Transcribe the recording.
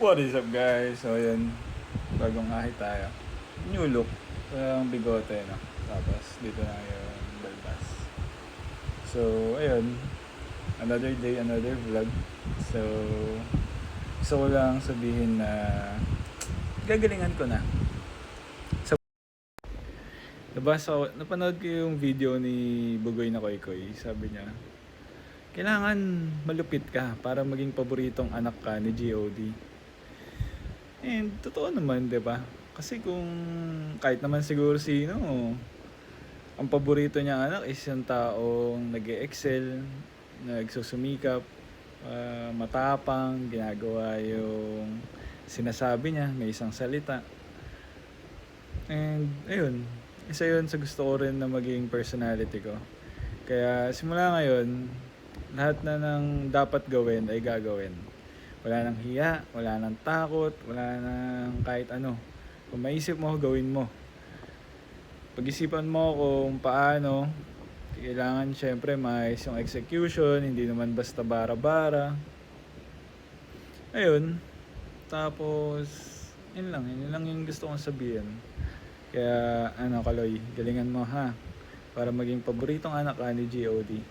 What is up guys? So yun, bagong ahit tayo. New look, walang bigote no. Tapos dito na yung balbas. So ayun, another day, another vlog. So gusto ko lang sabihin na gagalingan ko na. So napanood ko yung video ni Bugoy na Koy Koy. Sabi niya, kailangan malupit ka para maging paboritong anak ka ni G.O.D. And totoo naman, 'di ba? Kasi kung kahit naman siguro sino, ang paborito niya anak is yung taong nag-excel, nagsusumikap, matapang, ginagawa yung sinasabi niya, may isang salita. And ayun, isa yun sa gusto ko rin na maging personality ko. Kaya simula ngayon, lahat na ng dapat gawin ay gagawin. Wala nang hiya, wala nang takot, wala nang kahit ano. Kung maisip mo, gawin mo. Pag-isipan mo kung paano, kailangan syempre maayos yung execution, hindi naman basta bara-bara. Ayun, tapos, yun lang yung gusto kong sabihin. Kaya, Kaloy, galingan mo ha, para maging paboritong anak ka ni G.O.D.